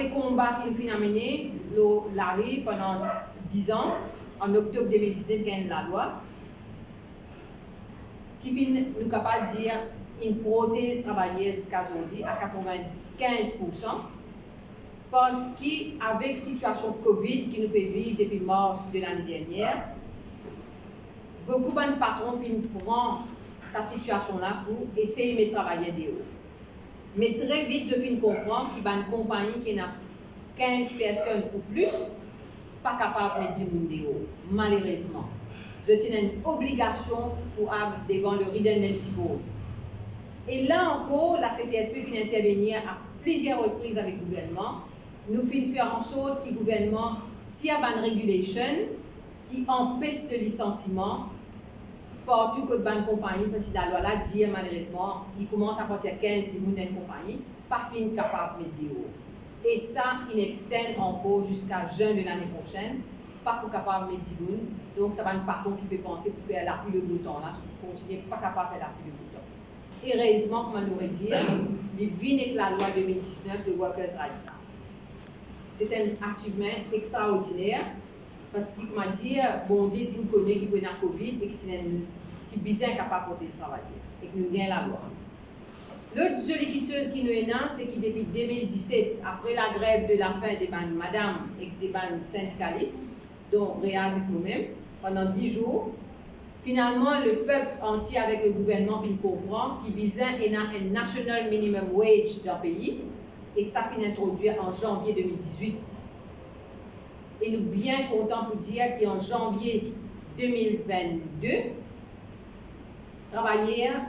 Après combat qu'il finit à mener, l'arrêt pendant 10 ans, en octobre 2019, gagne la loi, qui finit nous capable de dire une prothèse travailleuse jusqu'à aujourd'hui à 95%, parce qu'avec la situation Covid qui nous fait vivre depuis mars de l'année dernière, beaucoup de patrons prennent cette situation-là pour essayer de travailler de haut. Mais très vite, je finis comprendre qu'il y a une compagnie qui a 15 personnes ou plus, pas capable de mettre du monde de haut, malheureusement. Je tiens une obligation pour avoir devant le redundancy board. Et là encore, la CTSP vient intervenir à plusieurs reprises avec le gouvernement. Nous finissons faire en sorte que le gouvernement tire une régulation qui empêche le licenciement partout que une compagnie, parce que la loi là dit malheureusement, il commence à partir de 15 personnes dans une compagnie, pas capable de mettre de haut. Et ça, il extend encore jusqu'à juin de l'année prochaine, pas capable de mettre de haut. Donc, ça va être un patron qui fait penser pour faire l'appui de bouton là, pour continuer pas capable de faire l'appui de bouton. Heureusement, comme on l'aurait dit, il vient avec la loi 2019 de Workers' Rights Act. C'est un achievement extraordinaire parce qu'il m'a dit, bon Dieu, tu me connais qui connaît la Covid et qui est un petit business capable de travailler et que nous gagnons la loi. L'autre jolie chose qui nous est là, c'est que depuis 2017, après la grève de la faim des madame et des syndicalistes, dont Réaz et nous-mêmes, pendant 10 jours, finalement, le peuple entier avec le gouvernement qui comprend, qui visait un national minimum wage dans le pays, et ça finit introduit en janvier 2018. Et nous bien contents pour dire qu'en janvier 2022, travailleurs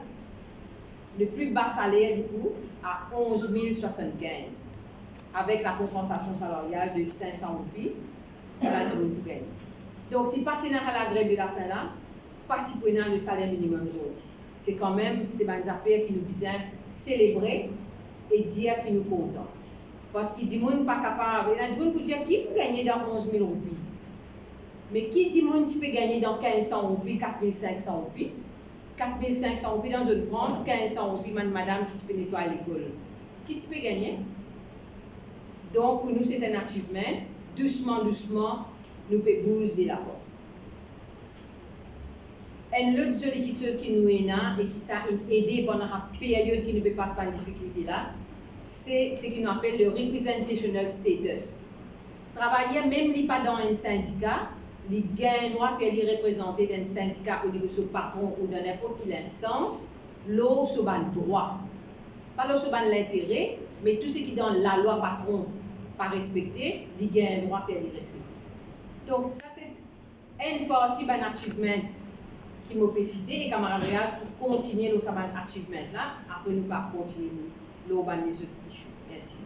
le plus bas salaire du coup à 11 075, avec la compensation salariale de 500 roupies, donc si partenaire à la grève de la faim là, partie prenant le salaire minimum aujourd'hui. C'est quand même des affaires qui nous visent célébrer et dire qu'ils nous contents. Parce qu'il dit monde pas capable, il y a des gens pour dire qui peut gagner dans 11 000 roupies. Mais qui dit monde qui peut gagner dans 1500 roupies, 4500 roupies, 4500 roupies dans une France, 1500 roupies, madame qui peut nettoyer l'école. Qui peut gagner? Donc pour nous c'est un achievement, doucement, nous pouvons bouger de la porte. Une autre jolie chose qui nous est là et qui ça aidé pendant la période qui ne peut pas se faire une difficulté là, c'est ce qu'on appelle le representational status. Travailler même si pas dans un syndicat, il gagne le droit de représenter dans un syndicat au niveau de son patron ou dans n'importe quelle instance, l'eau sur le droit. Pas l'eau sur l'intérêt, mais tout ce qui est dans la loi patron pas respecté, il gagne le droit de respecter. Donc ça c'est une partie d'un achievement qui m'a fait citer et camarades pour continuer nos achievements là, après nous continuer l'urbanisation. Merci.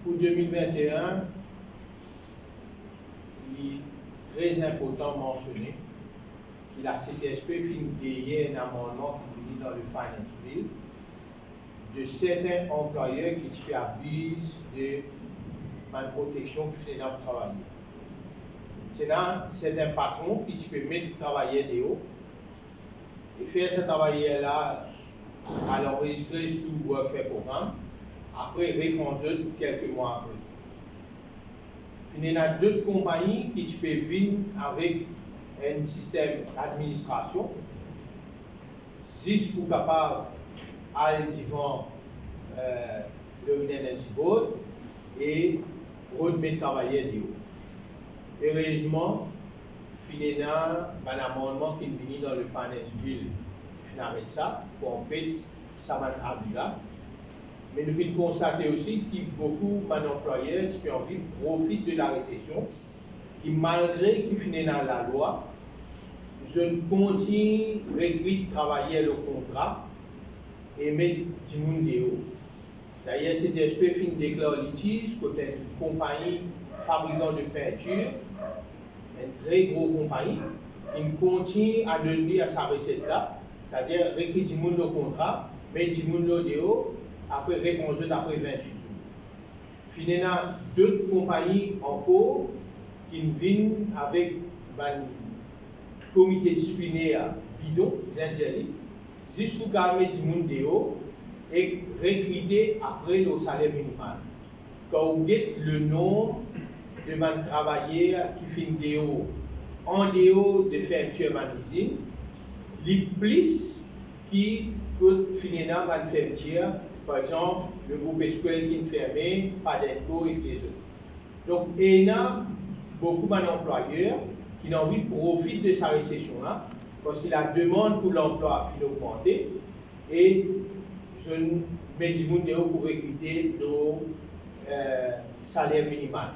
Pour 2021, il est très important de mentionner que la CTSP finit un amendement qui est dans le Finance Bill de certains employeurs qui abusent de la protection qui fait dans le travail. C'est un patron qui peut mettre travailler de haut et faire ce travail-là à l'enregistrer sous Workfare Programme, après répondre quelques mois après. Il y a d'autres compagnies qui peuvent venir avec un système d'administration, juste pour capable aller devant le redundancy board et remettre travailler de haut. Heureusement, il y a un amendement qui est venu dans le Finance Bill avec ça, pour empêcher ça abus-là. Mais nous avons constaté aussi qu'il y a beaucoup d'employeurs qui profitent de la récession, qui malgré qu'ils finissent dans la loi, je continue à recruter travailler le contrat et mettre du monde de haut. D'ailleurs, CTSP fin déclare litige côté une compagnie fabricant de peinture, une très grosse compagnie, qui continue à donner à sa recette là, c'est-à-dire recruter du monde au contrat, mettre du monde de haut, après répondre après 28 jours. Il y a d'autres compagnies encore qui viennent avec un comité disciplinaire bidon, juste pour mettre du monde de haut, et recruter après le salaire minimal. Quand vous avez le nombre de travailleurs qui finissent en dehors de fermeture de l'usine, les plus qui peut finir dans la fermeture, par exemple, le groupe SQL qui est fermé, Padenco et les autres. Donc, il y a beaucoup d'employeurs qui ont envie de profiter de sa récession-là, parce que la demande pour l'emploi a augmenté, et je mets du monde pour recruter le salaire minimal.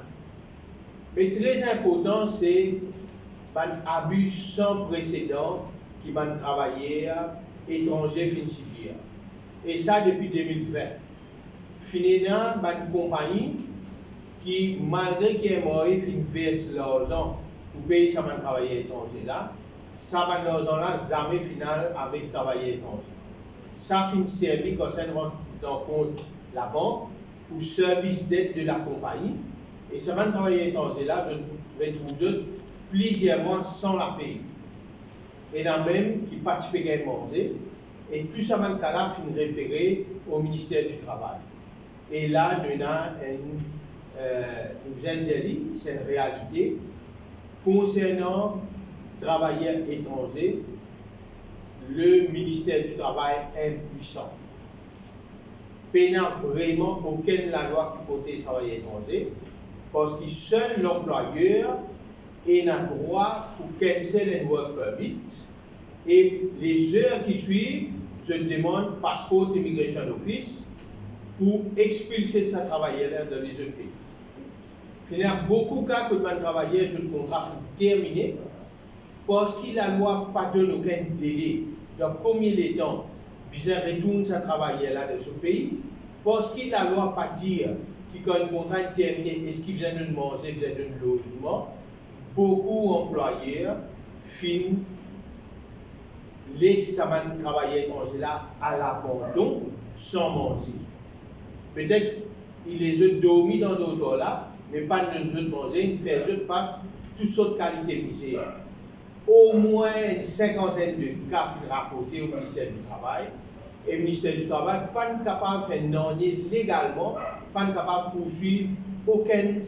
Mais très important, c'est un abus sans précédent qui va travailler étrangers finissent. Et ça depuis 2020. Finalement, une compagnie qui, malgré qu'il est mort, verse l'argent pour payer ça va travailler étranger là, ça va l'argent là jamais final avec travailler étranger. Ça finit servir quand ça rentre dans le compte la banque pour service d'aide de la compagnie. Et ça va travailler étranger là, je vais trouver plusieurs mois sans la payer. Et là même qui participent également. Et tout ça, le cas là, finit référé au ministère du Travail. Et là, nous avons c'est une réalité concernant travailleurs étrangers, le ministère du Travail est impuissant. Il n'y a vraiment aucune la loi qui protège les travailleurs étrangers, parce que seul l'employeur a droit pour cancel and work permit, et les heures qui suivent, je demande passeport d'immigration office pour expulser ce travailleur dans les autres pays. Il y a beaucoup de cas que le travailleur sur le contrat terminé parce que la loi ne pas donne aucun délai. Donc, combien de temps il retourne ce travailleur là dans ce pays parce que la loi ne pas dire que quand le contrat est terminé, est-ce qu'il vient de manger, vient de logement. Beaucoup d'employeurs finissent laissent ces travailleurs étrangers là à l'abandon sans manger. Peut-être qu'ils les ont dormi dans d'autres là, mais pas de nous autres manger, ils font juste pas toutes sortes de qualités misères. Au moins une cinquantaine de cas rapportés au ministère du Travail. Et le ministère du Travail n'est pas capable de faire nonier légalement, pas capable de poursuivre aucun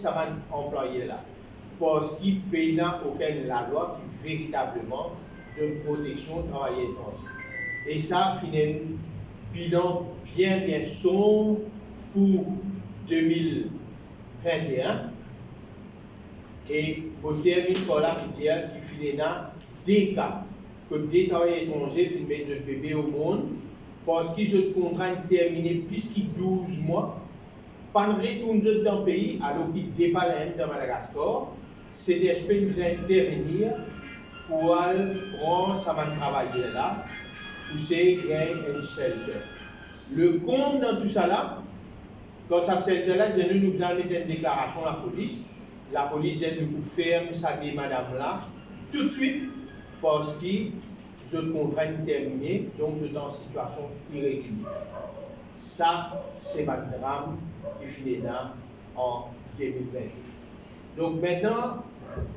employé là. Parce qu'il ne paye aucune la loi qui véritablement de protection des travailleurs étrangers. Et ça finit un bilan bien sombre pour 2021. Et au termine par là pour dire qu'il finit dans des cas que des travailleurs étrangers finissent de bébé au monde parce qu'ils ont contraint de terminer plus que 12 mois. Pas de retour dans le pays alors qu'ils dépassent la de Madagascar. CDSP nous a intervenir pour prendre ça va travailler là, pour c'est gagner un shelter. Le compte dans tout ça là, quand ça shelter là, nous avons mis une déclaration à la police vient nous fermer ça dit madame là, tout de suite, parce que je contrains de terminer, donc je suis en situation irrégulière. Ça, c'est ma drame qui finit là en 2020. Donc maintenant,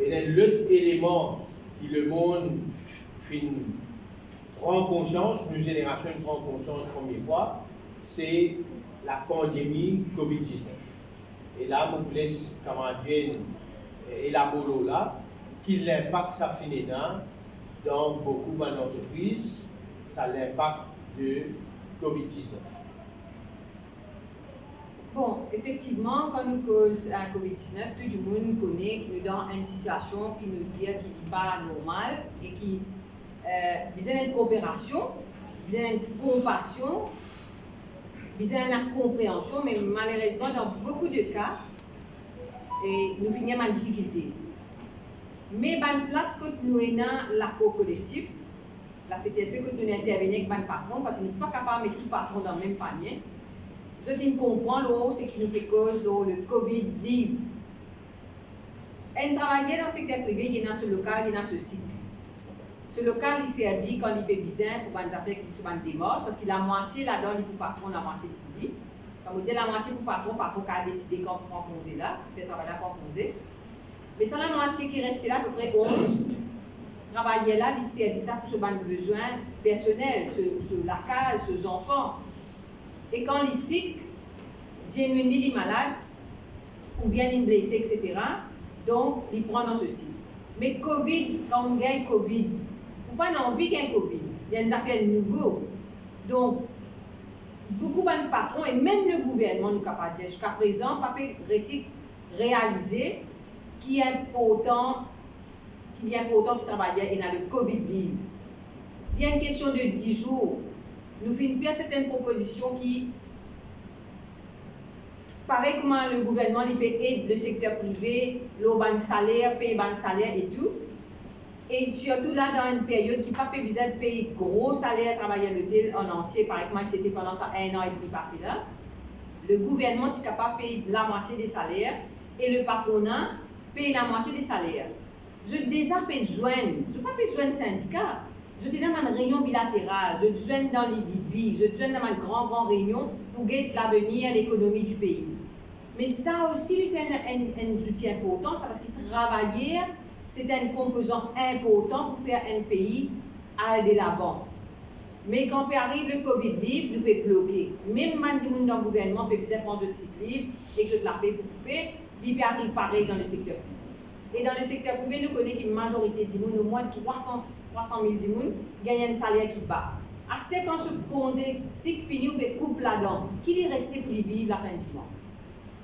il y a l'autre élément qui le monde prend conscience, une génération prend conscience la première fois, c'est la pandémie COVID-19. Et là, vous laisse comment élaborer là, qui l'impact ça finit dans beaucoup d'entreprises, ça l'impact de COVID-19. Bon, effectivement, quand nous cause un COVID-19, tout le monde connaît que nous sommes dans une situation qui nous dit qu'il n'est pas normal et qui besoin d'une coopération, besoin d'une compassion, besoin d'une compréhension, mais malheureusement, dans beaucoup de cas, nous finissons en difficulté. Mais dans la place que nous avons dans l'accord collectif, là, c'est ce que nous intervenons avec le patron, parce que nous ne sommes pas capables de mettre tout le patron dans le même panier. Ce qui comprend ce qui nous fait cause de le Covid-19. Un travailleur dans le secteur privé, il est dans ce local, il est dans ce cycle. Ce local, il servi quand il fait bizarre pour les affaires qui sont en démarche, parce qu'il a la moitié là-dedans, il pour patron, la moitié pour lui. Quand vous dites la moitié pour patron qui a décidé qu'on prend congé là, il fait travailler là pour congé. Mais c'est la moitié qui reste là, à peu près 11. Travailler là, il servi ça pour ce besoin personnel, la case, ces enfants. Et quand les sick, genuinely les malades, ou bien les blessés, etc., donc ils prennent dans ceci. Mais Covid, quand on gagne Covid, on n'a pas envie qu'il y ait Covid. Il y a des affaires nouveaux. Donc, beaucoup de patrons, et même le gouvernement, nous capable de dire, jusqu'à présent, pas réaliser qu'il est important qui travaillait et dans le Covid leave. Il y a une question de 10 jours. Nous finissons bien certaines propositions qui, pareil comment le gouvernement il peut aider le secteur privé, le salaire, payer le salaire et tout. Et surtout là, dans une période qui n'a pas besoin de payer gros salaire travailler l'hôtel en entier, par exemple, c'était pendant ça 1 an et demi passé là, le gouvernement est capable de payer la moitié des salaires et le patronat paye la moitié des salaires. Je déjà besoin, je n'ai pas besoin de syndicat. Je suis dans une réunion bilatérale, je suis dans l'IDB, je suis dans une grande réunion pour guider l'avenir, l'économie du pays. Mais ça aussi, c'est un outil important, ça parce que travailler, c'est un composant important pour faire un pays aller de l'avant. Mais quand arrive le Covid libre, nous pouvons bloquer. Même si dans le gouvernement peut besoin prendre de sick leave et que je la fais pour couper, il peut arriver pareil dans le secteur privé. Et dans le secteur privé, nous connaissons qu'une majorité de gens, au moins 300 000 gens, gagnent un salaire qui bat. À ce quand ce congé, si fini, on peut couper là-dedans. Qui est resté pour vivre la fin du mois?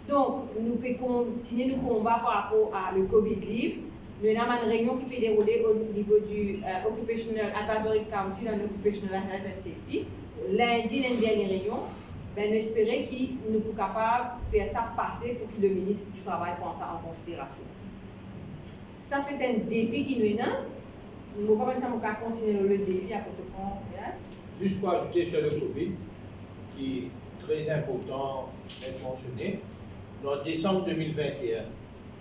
Donc, nous pouvons continuer le combat par rapport à le Covid libre. Nous avons une réunion qui fait dérouler au niveau du Occupational Advisory Council on Occupational Health and Safety. Lundi, la dernière réunion, ben, nous espérons que nous sommes capables de faire ça passer pour que le ministre du Travail prenne ça en considération. Ça, c'est un défi qui nous est là. Nous ne pouvons pas continuer le défi à côté de Juste pour ajouter sur le Covid, qui est très important d'être mentionné, en décembre 2021,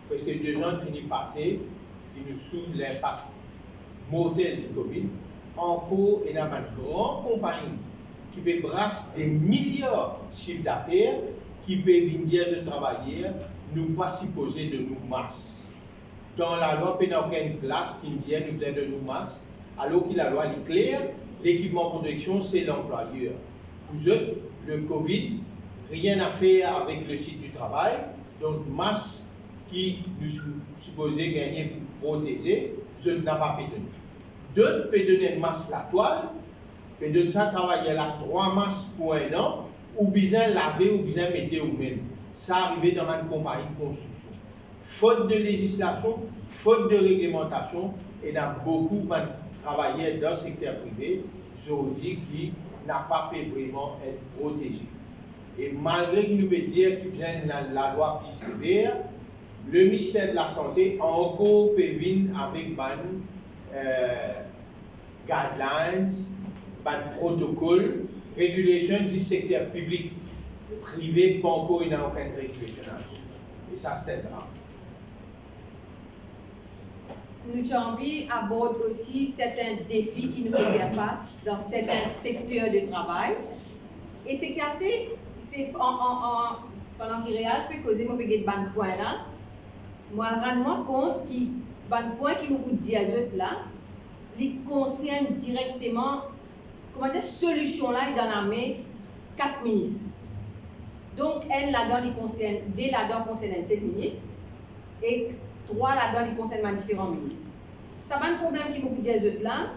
presque 2 ans finit passé, qui nous souligne l'impact mortel du Covid. En cours, il y a une grande compagnie qui peut brasser des milliards de chiffres d'affaires, qui peut venir de travailler, nous pas supposer de nous masses. Dans la loi, il n'y a aucune place qui dit nous faisons de nous masses, alors que la loi est claire, l'équipement de protection, c'est l'employeur. Vous êtes, le Covid, rien à faire avec le site du travail, donc masse qui nous supposait gagner pour protéger, je n'ai pas fait donner. D'autres peuvent donner une masse la toile, peuvent donner ça travailler là 3 masses pour 1 an, ou bien laver, ou bien mettre au même. Ça arrive dans une compagnie de construction. Faute de législation, faute de réglementation, et dans beaucoup de travailleurs dans le secteur privé, je vous dis qui n'a pas fait vraiment être protégé. Et malgré que nous pouvons dire qu'il vient de la loi plus sévère, le ministère de la Santé a encore peut venir avec guidelines, protocoles, régulation du secteur public, privé, pas encore il n'y a aucune régulation. Et ça, c'est grave. Nous avons aborde aussi certains défis qui nous faire face dans certains secteurs de travail. Et c'est assez, pendant qu'il réalise, je peux causer mon petit point là. Moi, je me rends compte que le point qui nous dit là, il concerne directement, comment dire, solution là, il est dans la main 4 ministres. Donc, un là-dedans, il concerne, 2 là-dedans concernent 7 ministres, et 3 là-dedans, il concerne différents ministres. Ça va un problème qui nous dit là,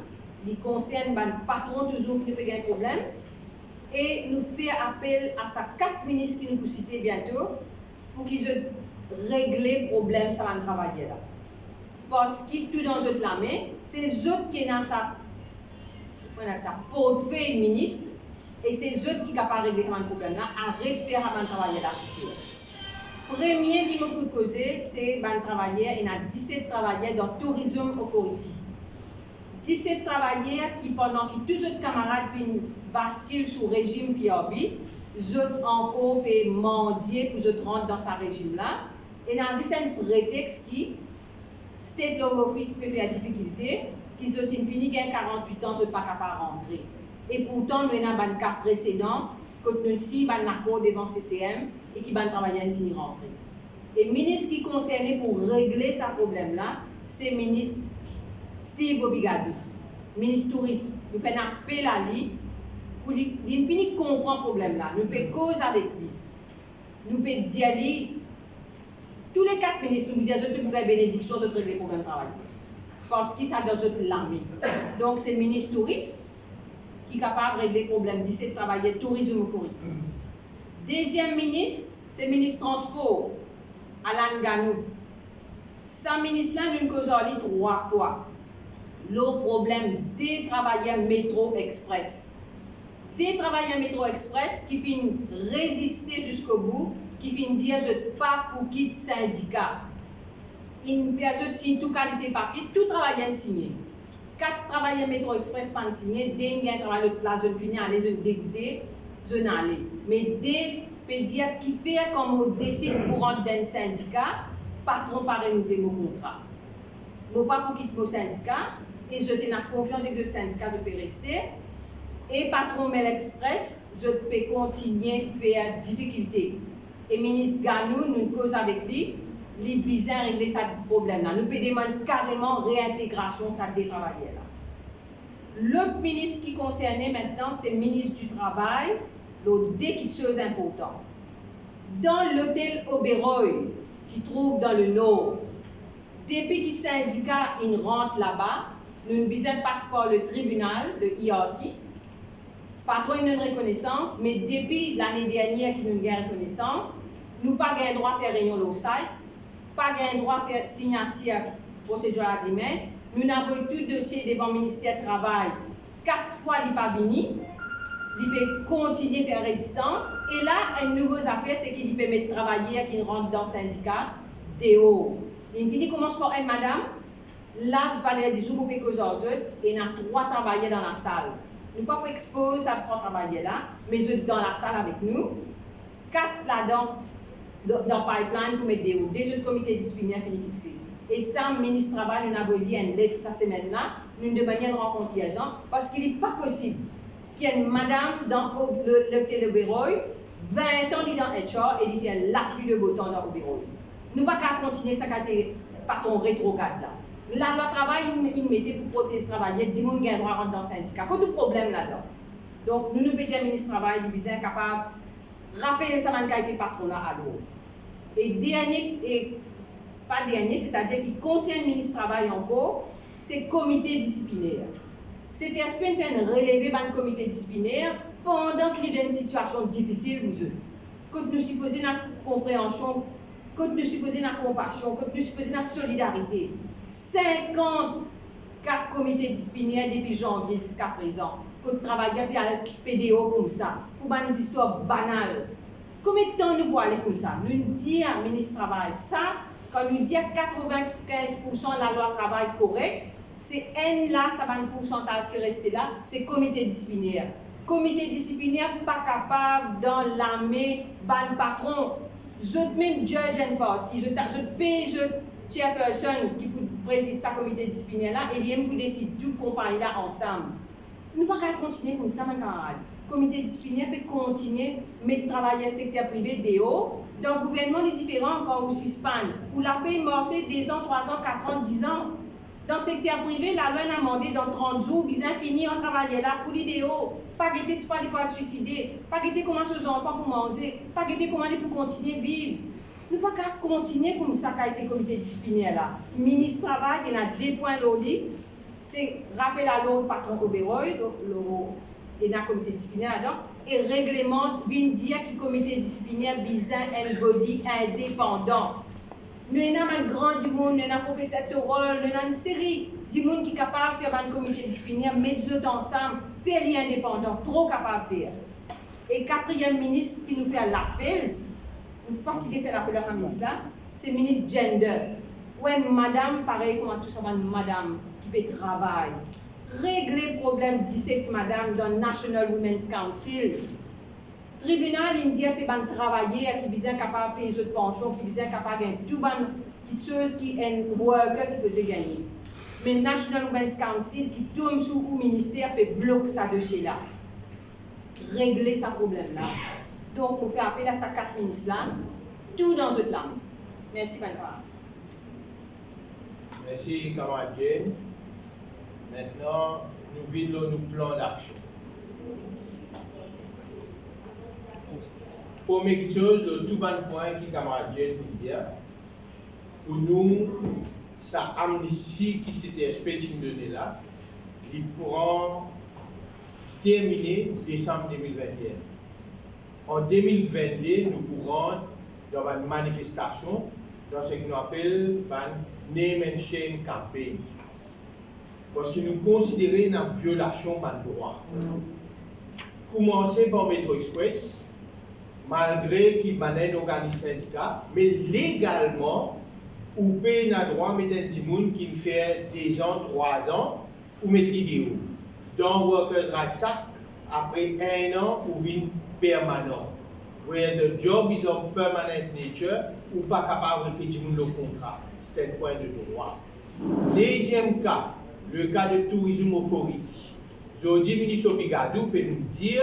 il concerne le patron toujours qui nous fait un problème, et nous fait appel à ces 4 ministres qui nous peut citer bientôt, pour qu'ils règlent le problème, ça va travailler là. Parce qu'ils tout dans la main, c'est eux qui sont dans sa portefeuille ministre, et c'est eux qui sont capables de régler ce problème-là, arrêter de faire travailler là. Premier qui me coûte causer, c'est les travailleurs, il y a 17 travailleurs dans Tourism Authority. 17 travailleurs qui, pendant que tous les camarades basculent sous le régime PRB, ils ont encore fait mendier pour qu'ils rentrent dans ce régime-là. Et dans un prétexte qui, State Law Office peut faire difficulté, qu'ils ont fini qu'il y a 48 ans, ils ne sont pas capables de rentrer. Et pourtant, nous avons un cas précédent, que nous avons un accord devant CCM et qui va travailler à finir rentrer. Et le ministre qui est concerné pour régler ce problème-là, c'est le ministre Steve Obigadou, ministre tourisme. Nous faisons un appel à lui pour lui finir comprendre le problème là. Nous pouvons cause avec lui. Nous pouvons dire lui, tous les 4 ministres, nous disons que vous avez bénédiction de régler le problème de travail. Parce qu'il s'adresse dans l'armée. Donc c'est le ministre touriste qui est capable de régler le problème d'ici de travailler tourisme euphorie. Deuxième ministre, c'est le ministre transport, Alan Ganou. Ce ministre-là, nous causons 3 fois. Le problème des travailleurs métro express. Des travailleurs métro express qui finissent résister jusqu'au bout, qui finissent dire je ne pas pour quitter syndicat. Une personne signe toute qualité papier, tout travailleur signé. 4 travailleurs métro express pas signé, dès qu'il y a un travail la zone finie, aller zone dégoûter, zone aller. Mais des pédiatres qui fait comme on décide pour rentrer dans le syndicat, patron pas renouveler mon contrat. Je ne pas pour quitter mon syndicat, et je tenais confiance avec le syndicat, je peux rester. Et patron Mail Express, je peux continuer à faire difficulté. Et ministre Ganou, nous cause avec lui, il vise à régler ce problème-là. Nous pouvons demander carrément réintégration de ces travailleurs-là. Le ministre qui concernait maintenant, c'est le ministre du Travail, l'autre des choses importantes. Dans l'hôtel Oberoi, qui trouve dans le Nord, depuis que le syndicat rentre là-bas, nous avons passeport le tribunal, le IRT, pas trop une reconnaissance, mais depuis l'année dernière qu'il nous avons une reconnaissance, nous n'avons pas le droit de faire réunion au site, pas le droit de faire signature procédure agreement. Nous avons tout dossier devant le ministère du Travail, 4 fois il n'est pas venu, il peut continuer à faire résistance. Et là, une nouvelle affaire, c'est qu'il peut mettre travailleurs qui rentrent dans le syndicat dehors. Il finit commence par une madame, là, je vais aller dire vous pouvez causer aux autres, et il y a 3 travailleurs dans la salle. Nous ne pouvons pas exposer à 3 travailleurs là, mais eux dans la salle avec nous, 4 là-dedans, dans le pipeline pour mettre des hauts. Des autres comités disciplinaires finis fixés. Et ça, le ministre du Travail, nous avons dit une lettre cette semaine-là, nous demandons de rencontrer les gens, parce qu'il n'est pas possible qu'il y ait une madame dans le bureau, 20 ans dans HR, et il fait la pluie de beau temps dans le bureau. Nous ne pouvons pas continuer ça par ton rétrograde là. La loi travail, il mettait pour protéger les travailleurs, 10 personnes qui ont le droit de rentrer dans le syndicat. Quel est le problème là-dedans? Donc, nous pouvons dire le ministre du Travail, il est capable de rappeler ça qui a été patronat à l'eau. Et dernier, et pas dernier, c'est-à-dire qui concerne le ministre du Travail encore, c'est le comité disciplinaire. Cet aspect fait relever par le comité disciplinaire pendant qu'il y a une situation difficile pour eux. Quand nous supposons la compréhension, quand nous supposons la compassion, quand nous supposons la solidarité. 54 comités disciplinaires depuis janvier jusqu'à présent. Quand travailleurs puis à PDO comme ça, pour des histoires banales. Combien de temps nous pouvons aller comme ça? Nous disons à ministre du Travail ça, quand nous disons 95% de la loi travail correcte, c'est N là, ça va un pourcentage qui reste là, c'est comité disciplinaire. Comité disciplinaire pas capable dans l'armée, ban patron. Je même judge and party, je paye, je chairperson qui préside sa comité disciplinaire là, et il pour décider tout compagnie là ensemble. Nous ne pouvons pas continuer comme ça, mes camarades. Le comité disciplinaire peut continuer, mais travailler secteur privé DO. Dans le gouvernement, il est différent encore aussi Espagne, où la paix est morcée 2 ans, 3 ans, 4 ans, 10 ans. Dans le secteur privé, la loi a demandé dans 30 jours, ils ont fini en travailler là, pour l'idéo. Pas guetter ce qu'il faut suicider, pas guetter comment aux enfants pour manger, pas guetter comment ils pour continuer à vivre. Nous ne pouvons pas continuer comme ça qu'a été le comité disciplinaire là. Le ministre du Travail, il y a 2 points là. C'est rappeler à l'autre patron Oberoi, il y a un comité disciplinaire là-dedans, et règlement, vient dire que le comité disciplinaire vise un body indépendant. Nous avons un grand du monde, nous avons un professeur Torol, nous avons une série de monde qui est capable de faire un comité disciplinaire, mettre eux ensemble, faire lien indépendant, trop capable de faire. Et 4e ministre qui nous fait l'appel, nous fatigués de faire l'appel à la ministre là, c'est le ministre Gender. Ouais, madame, pareil comme tout ça, madame qui peut travailler. Régler le problème 17 madame dans le National Women's Council. Tribunal indien c'est ban travailler qui besoin capable payer les autres pensions, qui besoin capable gagner tout ban petites choses qui un worker se faisait gagner. Mais National Women's Council qui tombe sous le ministère fait bloquer ça dossier là. Régler ce problème là. Donc on fait appel à ces 4 ministres là, tout dans notre langue. Merci Bankara. Merci camarade Jane. Maintenant, nous vidons nos plans d'action. Première chose, le tout bon point qui camarade Jane vous dire, pour nous, sa amnistie qui s'était expectée donner là, il pourra terminer décembre 2021. En 2022, nous pourrons, dans une manifestation, dans ce qu'on appelle une name and shame campaign. Parce que nous considérons une violation de droit. Commencer par Metro Express, malgré qu'il y ait un organisme syndicat, mais légalement, ou paye un droit de mettre des gens qui fait 2 ans, 3 ans, ou mettre des hauts. Dans Workers' Rights Act, après 1 an, ou vient permanent. Where the job is of permanent nature, ou pas capable de faire le contrat. C'est un point de droit. Deuxième cas, le cas de tourisme euphorique. Aujourd'hui, le ministre Bigadou peut nous dire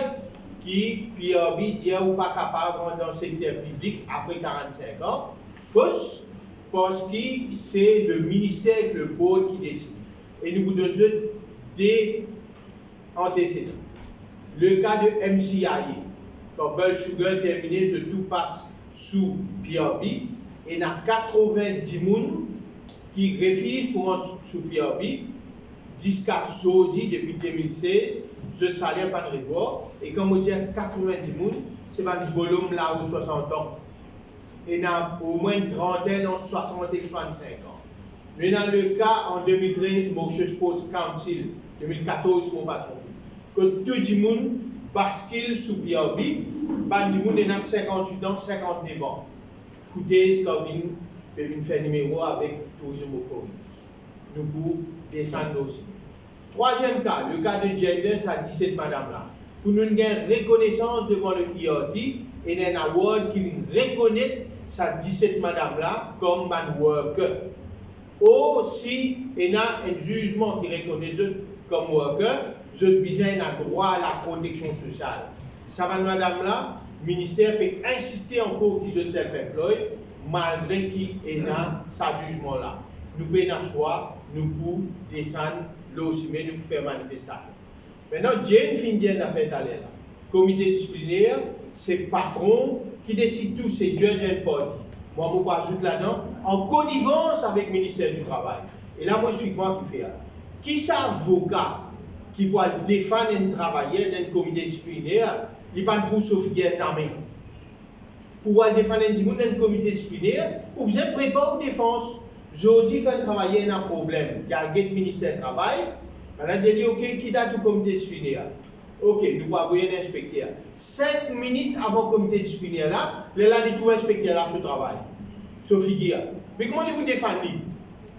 qui PRB dit ou pas capable dans le secteur public après 45 ans. Fausse, parce que c'est le ministère, le board qui décide. Et nous vous donnons des antécédents. Le cas de MCIA, quand Blood Sugar terminé, tout passe sous PRB, et il y a 90 personnes qui refusent pour entrer sous PRB, jusqu'à aujourd'hui, depuis 2016, ce salaire pas de revoir, et comme on dit 90 personnes, c'est un volume là où 60 ans. Et il y a au moins une trentaine entre 60 et 65 ans. Mais dans le cas en 2013, Berkshire Sports Council, 2014, mon patron, que tout le monde bascule sous PRB, tout le monde est dans 58 ans, 59 ans. Foutez comme une fait numéro avec tourisme euphorique. Nous pouvons descendre aussi. Troisième cas, le cas de gender, ça 17 madame là. Pour nous avons une reconnaissance devant le IRT et un award qui reconnaît sa 17 madame là comme man worker. Aussi, il y a un jugement qui reconnaît comme worker, vous avez besoin d'un droit à la protection sociale. Ça va madame là, le ministère peut insister encore qu'ils sont self-employed malgré qu'il y a ce jugement là. Nous pouvons choix, nous pouvons descendre là aussi, mais nous pouvons faire manifestation. Maintenant, Jane Findienne a fait aller là. Comité disciplinaire, c'est le patron qui décide tout, c'est Judge and Party. Moi, je ajoute là-dedans, en connivence avec le ministère du Travail. Et là, moi, je suis moi qui fait. Qui est avocat qui va défendre un travailleur dans un comité disciplinaire, il n'est pas pour sauver les armées. Pour défendre un monde dans un comité disciplinaire, ou vous êtes préparé aux défense. Je dis qu'un travailleur a un problème, il y a le ministère du Travail, on a dit, ok, qui date du comité disciplinaire? Ok, nous avons envoyer un inspecteur. 5 minutes avant le comité disciplinaire là, là, il trouve un inspecteur là sur le travail. Sur figure. Mais comment vous défendez?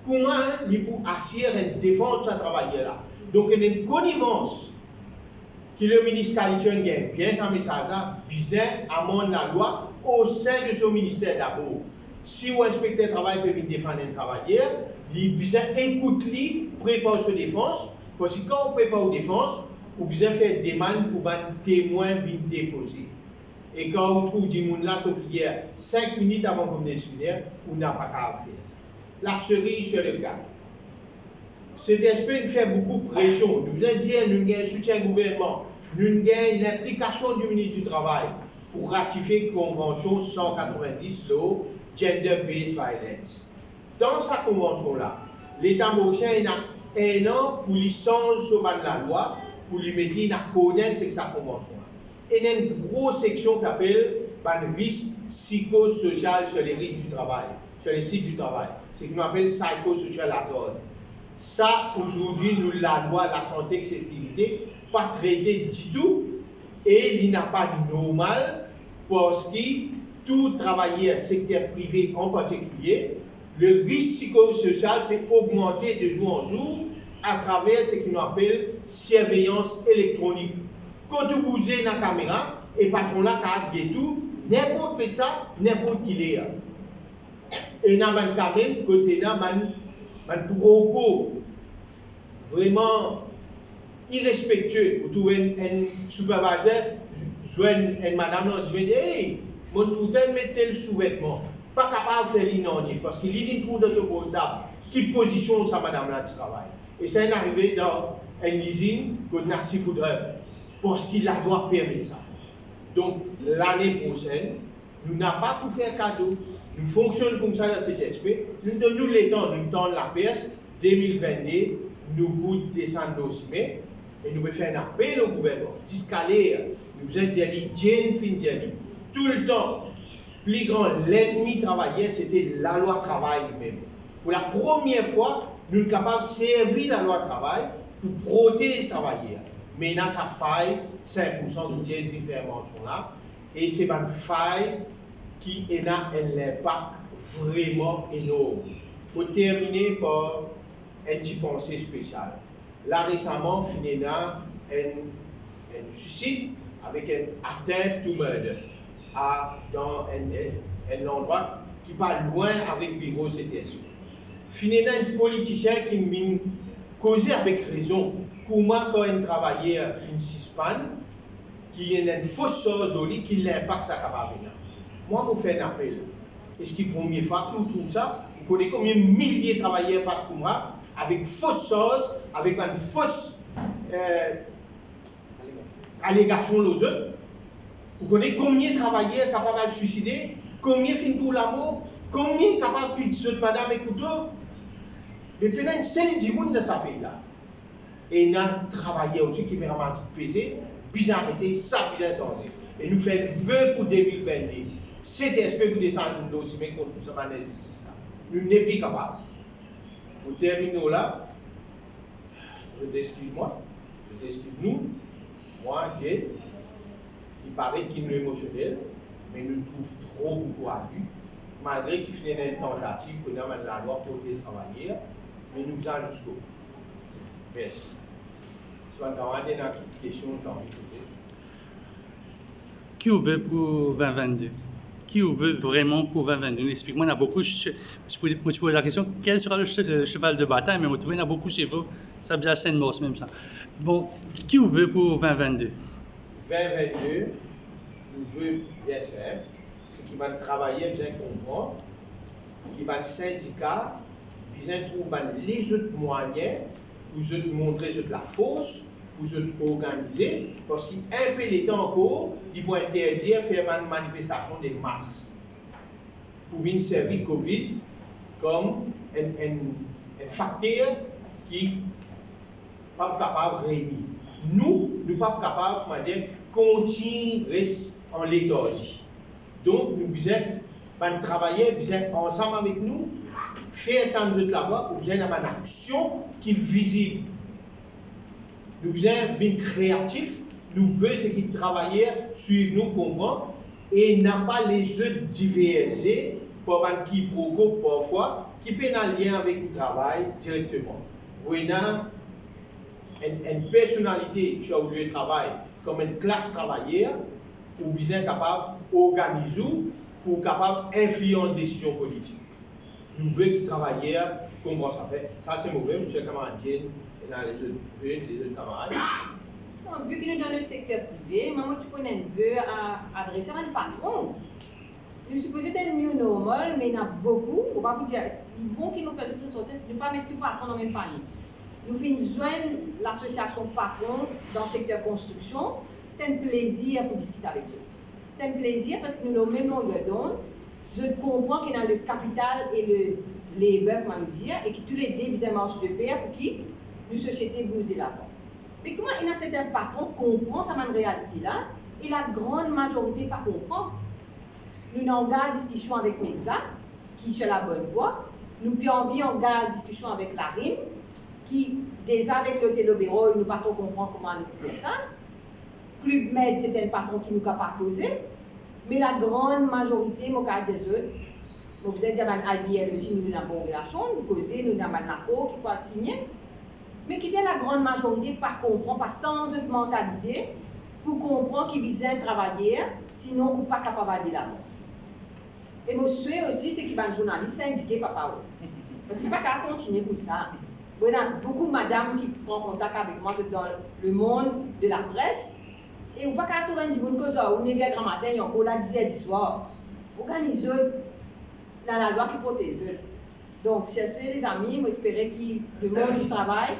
Comment vous assurer une défense de ce travailleur là? Donc, il y a une connivence que le ministre Kalitchen gagne. Bien, ça message là, bizarre, amende la loi au sein de son ministère d'abord. Si un inspecteur de travail peut défendre un travailleur, il besoin écouter, préparer sa défense, parce que quand on prépare la défense, on besoin faire des demandes pour un témoin venir déposer. Et quand on trouve des gens là, sauf hier, 5 minutes avant qu'on ait disciplinaire, on n'a pas qu'à faire ça. La cerise sur le cas. Cet aspect fait beaucoup de pression. Nous avons dit, nous avons un soutien au gouvernement, nous avons l'implication du ministre du Travail pour ratifier la Convention 190 sur Gender-Based Violence. Dans cette convention-là, l'État mauricien a 1 an pour licence sur la loi, pour lui mettre à connaître cette convention. Et il y a une grosse section qui s'appelle le risque psychosocial sur les risques du travail, sur les sites du travail. C'est ce qu'on appelle psychosocial hazard. Ça, aujourd'hui, nous, la loi, la santé et la sécurité, pas traité du tout, et il n'a pas de normal, parce que tout travailleur, secteur privé en particulier, le risque psychosocial peut augmenter de jour en jour à travers ce qu'on appelle surveillance électronique. Quand vous bougez dans la caméra, et le patron là, qui a tout, n'importe qui ça, n'importe qui l'est. Et dans le cas même, côté là, un propos vraiment irrespectueux. Vous trouvez un superviseur, joigne une madame, on dit, hey, mon hôtel mettez le sous-vêtement. Pas capable de faire l'inondé, parce qu'il y a une trou dans son portable. Qui positionne sa madame là du travail? Et ça est arrivé dans une usine qu'on a 6 foudres, parce qu'il a droit de permettre ça. Donc, l'année prochaine, nous n'avons pas tout fait cadeau. Nous fonctionnons comme ça dans cet esprit. Nous donnons le temps, nous donnons la perche. 2022, nous pouvons descendre au sommet et nous pouvons faire un appel au gouvernement. Jusqu'à l'air, nous avons dit, tout le temps, plus grand, l'ennemi travaillait, c'était la loi travail lui-même. Pour la première fois, nous sommes capables de servir la loi travail pour protéger les travailleurs. Maintenant, ça faille 5% de l'intervention là. Et c'est une faille qui a un impact vraiment énorme. Pour terminer par une petite pensée spéciale. Là, récemment, il y a un suicide avec une atteinte to murder dans un endroit qui n'est pas loin avec le bureau CTS. Il y a un politicien qui m'a causé avec raison. Comment quand un travailleur une suspend, qui a une fausse chose au lit, qui l'impact sa capacité. Moi, je fais un appel. Est-ce que première fois, tout ça, vous connaissez combien de milliers de travailleurs passent comme moi, avec fausse chose, avec une fausse allégation aux autres. Vous connaissez combien de travailleurs sont capables de se suicider, combien finissent pour l'amour, combien sont capables de tuer madame et couteau. Mais puis, il y a une seule du monde dans ce pays-là. Et il y a un travailleur aussi qui m'a vraiment pesé, bien resté, ça bien changé. Et nous faisons vœu pour 2022. Cet esprit pour descendre dans le dossier contre tout ça, nous ne sommes pas capables. Pour terminer là, je t'excuse nous, moi, Dieu, il paraît qu'il est émotionnel, mais nous trouvons trop beaucoup à lui, malgré qu'il fait une tentative pour nous mettre la loi pour les travailleurs, mais nous allons jusqu'au bout. Merci. Si on a des questions, on peut poser. Qui vous veut pour 2022? Qui vous veut vraiment pour 2022? Explique-moi, il y en a beaucoup. Je pose la question, quel sera le cheval de bataille? Mais vous trouvez, il y en a beaucoup chez vous. Ça vient à Seine-Morse, même ça. Bon, qui vous veut pour 2022? 2022, nous veut bien simple, c'est qui va travailler bien comprendre, qui va être syndicat, bien trouver les autres moyens pour vous montrer la force, pour vous organiser, parce qu'un peu de temps encore, ils vont interdire de faire une manifestation de masse pour venir servir Covid comme un facteur qui n'est pas capable de réunir. Nous ne sommes pas capables de continuer en léthargie. Donc, nous devons travailler ensemble avec nous, faire tant de travail pour bien avoir une action qui est visible. Nous devons être créatifs, nous voulons ce qui travaillent, suivre nous, comprendre, et n'a pas les autres diverser pour un quiproquo parfois, qui peut être en lien avec le travail directement. Vous avez une personnalité sur le lieu de travail comme une classe travailleur, ou bien capable d'organiser pour capable d'influencer les décisions politiques. Nous voulons que les travailleurs comprennent ça. Ça, c'est mauvais, M. Camaradienne, et dans les autres camarades. Vu que nous dans le secteur privé, moi, tu connais un vœu à adresser à un patron. Je suppose que c'est un mieux normal, mais il y en a beaucoup. On va vous dire, il est bon qu'il nous fasse toute sortie, c'est de ne pas mettre tout patron dans le même panier. Nous venons joindre l'association patron dans le secteur construction. C'est un plaisir pour discuter avec eux. C'est un plaisir parce que nous avons le même longueur d'onde. Je comprends qu'il y a le capital et le labor, comment nous dire, et que tous les deux, ils marchent de pair pour qui une société bouge de l'avant. Mais comment il y a certains patrons qui comprennent cette réalité-là et la grande majorité pas comprend. Nous avons une discussion avec Médecin, qui est sur la bonne voie. Nous avons bien une discussion avec la RIM, qui, déjà avec le Télobéro, nous ne pas trop comprendre comment nous faisons ça. Club Med, c'est un patron qui nous a pas causé. Mais la grande majorité, je vais dire, vous êtes déjà un IBL aussi, nous avons une bonne relation, nous causons, nous avons un accord qui peut être signé. Mais qui vient la grande majorité pas comprendre, pas sans autre mentalité, pour comprendre qu'ils visent travailler, sinon on n'est pas capable d'aller là-bas. Et mon souhait aussi, c'est qu'il va un journaliste syndiqué, papa. Parce qu'il ne va pas continuer comme ça. Il y a beaucoup de madames qui prennent contact avec moi dans le monde de la presse. Et on ne peut pas trouver un niveau que ça, on est bien grand matin, on a 10 h du soir. Organisez dans la loi qui protège. Donc, cherchez les amis, j'espère que le monde du travail,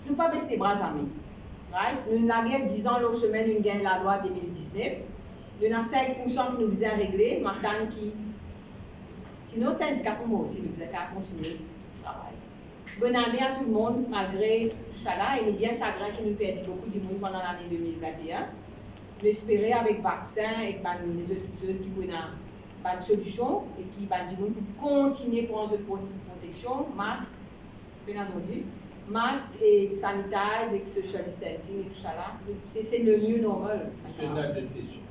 nous ne pas baisser les bras amis. Right? Nous avons 10 ans, l'autre semaine, nous avons la loi 2019. Nous avons 5% qui nous faisait régler, maintenant qui. Sinon, c'est un syndicat pour moi aussi, nous faisait qu'à continuer le travail. Bonne année à tout le monde, malgré tout ça là, et nous bien sagrants qui nous perdit beaucoup du monde pendant l'année 2021. Nous espérons avec le vaccin et les autres choses qui vont avoir une solution et qui vont du monde pour continuer pour prendre protection, masque, bien entendu, masque et sanitize et social distancing et tout ça là. C'est le mieux normal. C'est une date de question.